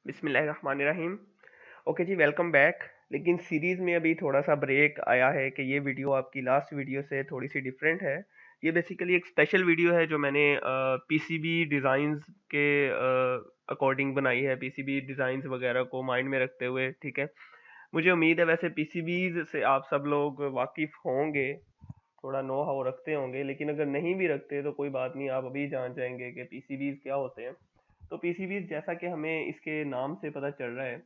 बिस्मिल्लाहिर्रहमानिर्रहीम। ओके जी, welcome back. लेकिन series में अभी थोड़ा सा ब्रेक आया है कि ये वीडियो आपकी लास्ट वीडियो से थोड़ी सी डिफरेंट है। ये बेसिकली एक स्पेशल वीडियो है जो मैंने पीसीबी डिज़ाइंस के अकॉर्डिंग बनाई है, पीसीबी डिज़ाइंस वगैरह को माइंड में रखते हुए। ठीक है, मुझे उम्मीद है वैसे पीसीबीज से आप सब लोग वाकिफ़ होंगे, थोड़ा नो हाउ रखते होंगे, लेकिन अगर नहीं भी रखते तो कोई बात नहीं, आप अभी जान जाएंगे कि पीसीबीज क्या होते हैं। तो पीसीबीज जैसा कि हमें इसके नाम से पता चल रहा है,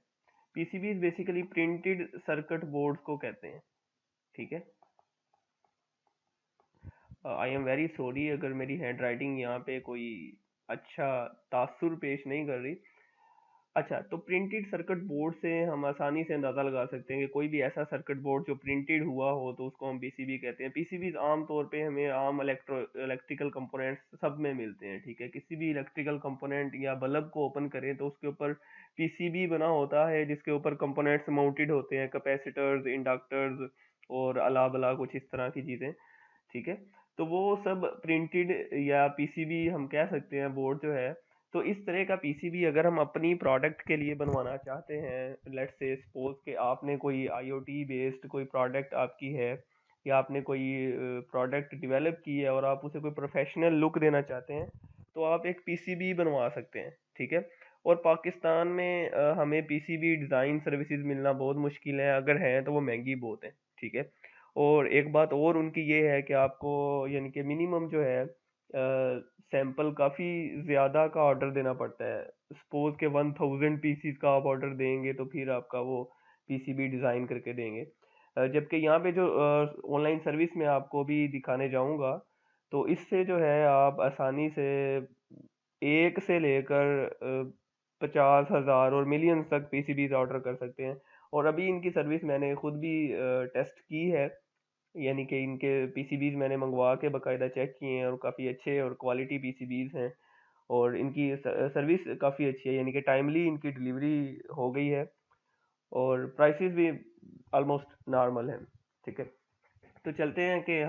PCBs basically printed circuit boards को कहते हैं। ठीक है, आई एम वेरी सॉरी अगर मेरी हैंड राइटिंग यहाँ पे कोई अच्छा तासुर पेश नहीं कर रही। अच्छा, तो प्रिंटेड सर्किट बोर्ड से हम आसानी से अंदाज़ा लगा सकते हैं कि कोई भी ऐसा सर्किट बोर्ड जो प्रिंटेड हुआ हो तो उसको हम पीसीबी कहते हैं। पीसीबीज आम तौर पे हमें आम इलेक्ट्रिकल कंपोनेंट्स सब में मिलते हैं। ठीक है, किसी भी इलेक्ट्रिकल कंपोनेंट या बल्ब को ओपन करें तो उसके ऊपर पीसीबी बना होता है, जिसके ऊपर कंपोनेंट्स माउंटेड होते हैं, कैपेसिटर्स, इंडक्टर्स और अला बला कुछ इस तरह की चीज़ें। ठीक है, तो वो सब प्रिंटेड या पीसीबी हम कह सकते हैं बोर्ड जो है। तो इस तरह का पीसीबी अगर हम अपनी प्रोडक्ट के लिए बनवाना चाहते हैं, लेट्स से सपोज कि आपने कोई आईओटी बेस्ड कोई प्रोडक्ट आपकी है, या आपने कोई प्रोडक्ट डेवलप की है और आप उसे कोई प्रोफेशनल लुक देना चाहते हैं, तो आप एक पीसीबी बनवा सकते हैं। ठीक है, और पाकिस्तान में हमें पीसीबी डिज़ाइन सर्विसेज मिलना बहुत मुश्किल है, अगर हैं तो वो महंगी बहुत है। ठीक है, और एक बात और उनकी ये है कि आपको यानी कि मिनिमम जो है सैंपल काफ़ी ज़्यादा का ऑर्डर देना पड़ता है। सपोज के 1000 पीसीज का आप ऑर्डर देंगे तो फिर आपका वो पीसीबी डिज़ाइन करके देंगे। जबकि यहाँ पे जो ऑनलाइन सर्विस में आपको भी दिखाने जाऊँगा, तो इससे जो है आप आसानी से एक से लेकर 50,000 और मिलियंस तक पीसीबीज ऑर्डर कर सकते हैं। और अभी इनकी सर्विस मैंने खुद भी टेस्ट की है, यानी कि इनके पीसीबीज मैंने मंगवा के बाकायदा चेक किए हैं और काफ़ी अच्छे और क्वालिटी पीसीबीज हैं। और इनकी सर्विस काफ़ी अच्छी है, यानी कि टाइमली इनकी डिलीवरी हो गई है और प्राइसेस भी ऑलमोस्ट नॉर्मल हैं। ठीक है, तो चलते हैं कि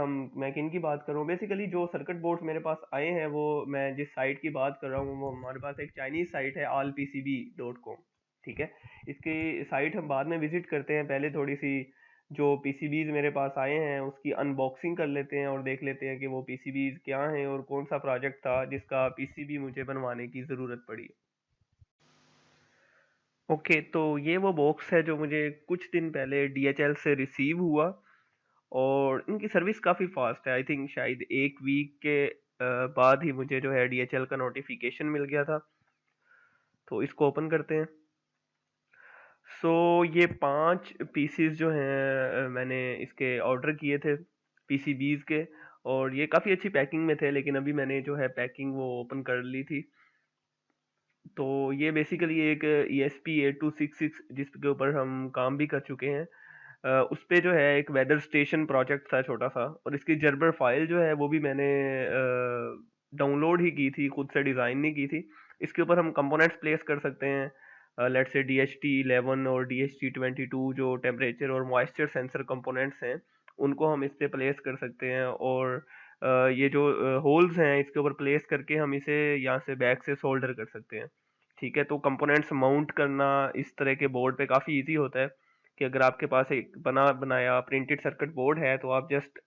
मैं किन की बात कर रहा हूँ। बेसिकली जो सर्किट बोर्ड्स मेरे पास आए हैं, वो मैं जिस साइट की बात कर रहा हूँ वो हमारे पास एक चाइनीज़ साइट है, allpcb.com। ठीक है, इसकी साइट हम बाद में विजिट करते हैं, पहले थोड़ी सी जो पीसीबीज मेरे पास आए हैं उसकी अनबॉक्सिंग कर लेते हैं और देख लेते हैं कि वो पीसीबीज क्या हैं और कौन सा प्रोजेक्ट था जिसका पीसीबी मुझे बनवाने की ज़रूरत पड़ी। ओके, तो ये वो बॉक्स है जो मुझे कुछ दिन पहले डीएचएल से रिसीव हुआ और इनकी सर्विस काफ़ी फास्ट है। आई थिंक शायद एक वीक के बाद ही मुझे जो है डीएचएल का नोटिफिकेशन मिल गया था। तो इसको ओपन करते हैं। सो ये 5 पीसीस जो हैं मैंने इसके ऑर्डर किए थे पीसीबीज के, और ये काफ़ी अच्छी पैकिंग में थे, लेकिन अभी मैंने जो है पैकिंग वो ओपन कर ली थी। तो ये बेसिकली एक ESP8266 जिसके ऊपर हम काम भी कर चुके हैं, उस पे जो है एक वेदर स्टेशन प्रोजेक्ट था छोटा सा, और इसकी जर्बर फाइल जो है वो भी मैंने डाउनलोड ही की थी, खुद से डिज़ाइन नहीं की थी। इसके ऊपर हम कंपोनेंट्स प्लेस कर सकते हैं, लेट्स से DHT11 और DHT22 जो टेम्परेचर और मॉइस्चर सेंसर कंपोनेंट्स हैं, उनको हम इस पे प्लेस कर सकते हैं। और ये जो होल्स हैं इसके ऊपर प्लेस करके हम इसे यहाँ से बैक से सोल्डर कर सकते हैं। ठीक है, तो कंपोनेंट्स माउंट करना इस तरह के बोर्ड पे काफ़ी इजी होता है कि अगर आपके पास एक बना बनाया प्रिंटेड सर्किट बोर्ड है तो आप जस्ट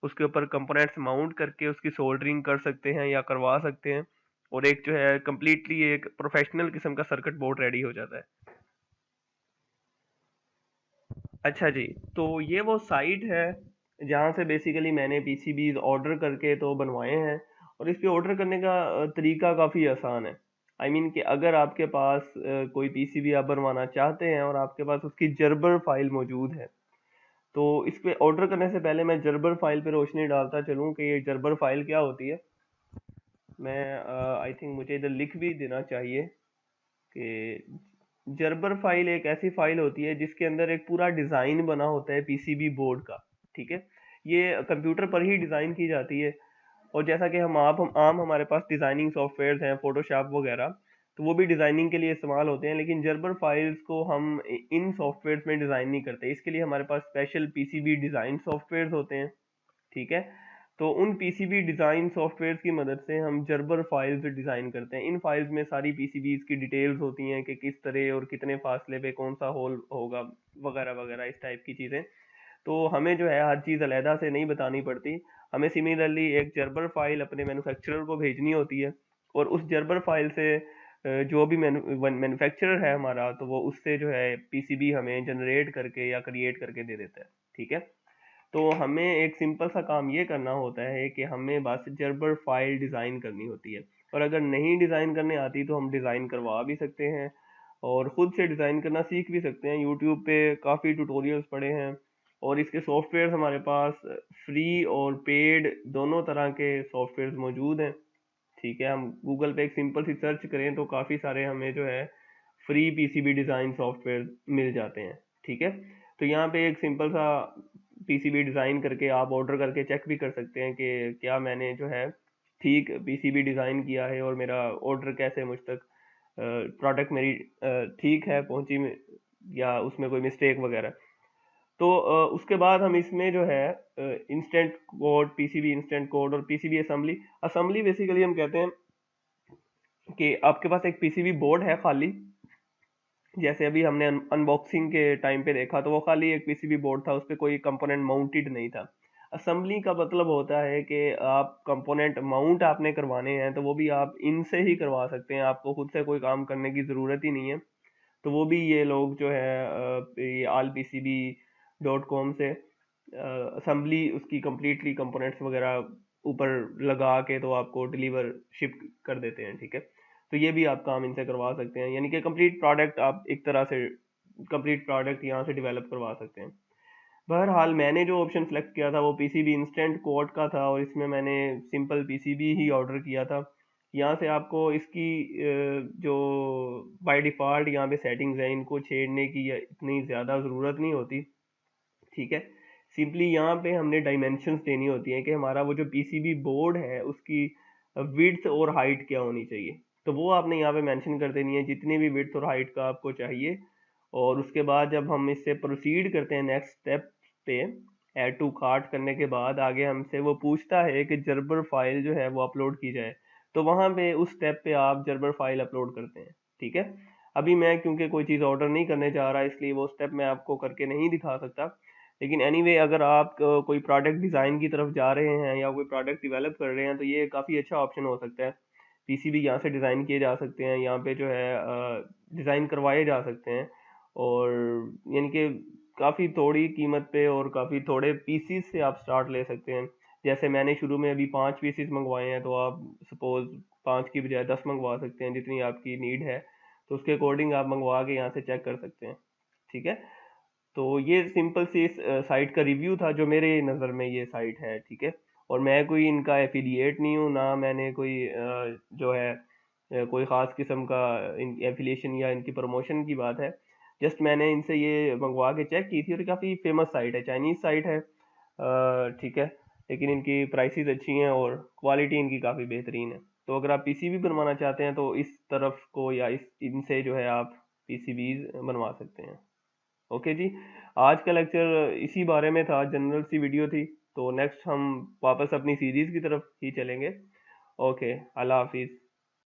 उसके ऊपर कंपोनेंट्स माउंट करके उसकी सोल्डरिंग कर सकते हैं या करवा सकते हैं, और एक जो है कम्प्लीटली एक प्रोफेशनल किस्म का सर्किट बोर्ड रेडी हो जाता है। अच्छा जी, तो ये वो साइट है जहाँ से बेसिकली मैंने पीसीबीज ऑर्डर करके तो बनवाए हैं। और इस पे ऑर्डर करने का तरीका काफ़ी आसान है। आई मीन कि अगर आपके पास कोई पीसीबी आप बनवाना चाहते हैं और आपके पास उसकी जर्बर फाइल मौजूद है, तो इस पे ऑर्डर करने से पहले मैं जर्बर फाइल पे रोशनी डालता चलूँ कि ये जर्बर फाइल क्या होती है। मैं आई थिंक मुझे इधर लिख भी देना चाहिए कि जर्बर फाइल एक ऐसी फाइल होती है जिसके अंदर एक पूरा डिज़ाइन बना होता है पीसीबी बोर्ड का। ठीक है, ये कंप्यूटर पर ही डिज़ाइन की जाती है। और जैसा कि हम आम हमारे पास डिज़ाइनिंग सॉफ्टवेयर्स हैं, फोटोशॉप वगैरह, तो वो भी डिज़ाइनिंग के लिए इस्तेमाल होते हैं, लेकिन जर्बर फाइल्स को हम इन सॉफ्टवेयर्स में डिज़ाइन नहीं करते। इसके लिए हमारे पास स्पेशल पीसीबी डिज़ाइन सॉफ्टवेयर्स होते हैं। ठीक है, तो उन पीसीबी डिज़ाइन सॉफ्टवेयर की मदद से हम जर्बर फाइल्स डिज़ाइन करते हैं। इन फाइल्स में सारी पीसीबीज की डिटेल्स होती हैं कि किस तरह और कितने फासले पे कौन सा होल होगा, वगैरह वगैरह इस टाइप की चीज़ें। तो हमें जो है हर चीज़ अलहदा से नहीं बतानी पड़ती, हमें सिमिलरली एक जर्बर फाइल अपने मैन्युफैक्चरर को भेजनी होती है, और उस जर्बर फाइल से जो भी मैन्युफैक्चरर है हमारा, तो वो उससे जो है पीसीबी हमें जनरेट करके या क्रिएट करके दे देता है। ठीक है, तो हमें एक सिंपल सा काम ये करना होता है कि हमें बस जर्बर फाइल डिज़ाइन करनी होती है, और अगर नहीं डिज़ाइन करने आती तो हम डिज़ाइन करवा भी सकते हैं और ख़ुद से डिज़ाइन करना सीख भी सकते हैं। यूट्यूब पे काफ़ी ट्यूटोरियल्स पड़े हैं, और इसके सॉफ्टवेयर हमारे पास फ्री और पेड दोनों तरह के सॉफ्टवेयर मौजूद हैं। ठीक है, हम गूगल पे एक सिंपल सी सर्च करें तो काफ़ी सारे हमें जो है फ्री पीसीबी डिज़ाइन सॉफ्टवेयर मिल जाते हैं। ठीक है, तो यहाँ पे एक सिंपल सा पीसीबी डिज़ाइन करके आप ऑर्डर करके चेक भी कर सकते हैं कि क्या मैंने जो है ठीक पीसीबी डिज़ाइन किया है और मेरा ऑर्डर कैसे मुझ तक प्रोडक्ट मेरी ठीक है पहुंची या उसमें कोई मिस्टेक वगैरह। तो उसके बाद हम इसमें जो है instant code, PCB instant code और पीसीबी असेंबली। असेंबली बेसिकली हम कहते हैं कि आपके पास एक पीसीबी बोर्ड है खाली, जैसे अभी हमने अनबॉक्सिंग के टाइम पे देखा तो वो खाली एक पीसीबी बोर्ड था, उस पर कोई कंपोनेंट माउंटेड नहीं था। असेंबली का मतलब होता है कि आप कंपोनेंट माउंट आपने करवाने हैं तो वो भी आप इनसे ही करवा सकते हैं, आपको खुद से कोई काम करने की ज़रूरत ही नहीं है। तो वो भी ये लोग जो है ये allpcb.com से असेंबली उसकी कम्प्लीटली कंपोनेंट्स वगैरह ऊपर लगा के तो आपको डिलीवर शिप कर देते हैं। ठीक है, तो ये भी आप काम इनसे करवा सकते हैं, यानी कि कंप्लीट प्रोडक्ट आप एक तरह से कंप्लीट प्रोडक्ट यहाँ से डेवलप करवा सकते हैं। बहरहाल मैंने जो ऑप्शन सेलेक्ट किया था वो पीसीबी इंस्टेंट कोड का था, और इसमें मैंने सिंपल पीसीबी ही ऑर्डर किया था। यहाँ से आपको इसकी जो बाय डिफ़ॉल्ट यहाँ पे सेटिंग्स हैं इनको छेड़ने की या इतनी ज़्यादा ज़रूरत नहीं होती। ठीक है, सिंपली यहाँ पे हमने डायमेंशंस देनी होती हैं कि हमारा वो जो पीसीबी बोर्ड है उसकी विड्थ और हाइट क्या होनी चाहिए, तो वो आपने यहाँ पे मेंशन कर देनी है जितनी भी विड्थ और हाइट का आपको चाहिए। और उसके बाद जब हम इससे प्रोसीड करते हैं नेक्स्ट स्टेप पे, ऐड टू कार्ट करने के बाद आगे हमसे वो पूछता है कि जर्बर फाइल जो है वो अपलोड की जाए, तो वहाँ पे उस स्टेप पे आप जर्बर फाइल अपलोड करते हैं। ठीक है, अभी मैं क्योंकि कोई चीज़ ऑर्डर नहीं करने जा रहा इसलिए वो स्टेप मैं आपको करके नहीं दिखा सकता, लेकिन एनीवे अगर आप कोई प्रोडक्ट डिज़ाइन की तरफ जा रहे हैं या कोई प्रोडक्ट डेवलप कर रहे हैं तो ये काफ़ी अच्छा ऑप्शन हो सकता है। पीसीबी यहाँ से डिज़ाइन किए जा सकते हैं, यहाँ पे जो है डिज़ाइन करवाए जा सकते हैं, और यानी कि काफ़ी थोड़ी कीमत पे और काफ़ी थोड़े पीसीस से आप स्टार्ट ले सकते हैं। जैसे मैंने शुरू में अभी 5 पीसीस मंगवाए हैं, तो आप सपोज़ 5 की बजाय 10 मंगवा सकते हैं, जितनी आपकी नीड है तो उसके अकॉर्डिंग आप मंगवा के यहाँ से चेक कर सकते हैं। ठीक है, तो ये सिंपल सी इस साइट का रिव्यू था जो मेरे नज़र में ये साइट है। ठीक है, और मैं कोई इनका एफिलिएट नहीं हूँ, ना मैंने कोई जो है कोई ख़ास किस्म का इन एफिलिएशन या इनकी प्रमोशन की बात है। जस्ट मैंने इनसे ये मंगवा के चेक की थी, और काफ़ी फेमस साइट है, चाइनीज़ साइट है। ठीक है, लेकिन इनकी प्राइसेस अच्छी हैं और क्वालिटी इनकी काफ़ी बेहतरीन है। तो अगर आप पीसीबी बनवाना चाहते हैं तो इस तरफ को या इस इनसे जो है आप पीसीबीज बनवा सकते हैं। ओके जी, आज का लेक्चर इसी बारे में था, जनरल सी वीडियो थी। तो नेक्स्ट हम वापस अपनी सीरीज़ की तरफ ही चलेंगे। ओके, अल्लाह हाफिज़।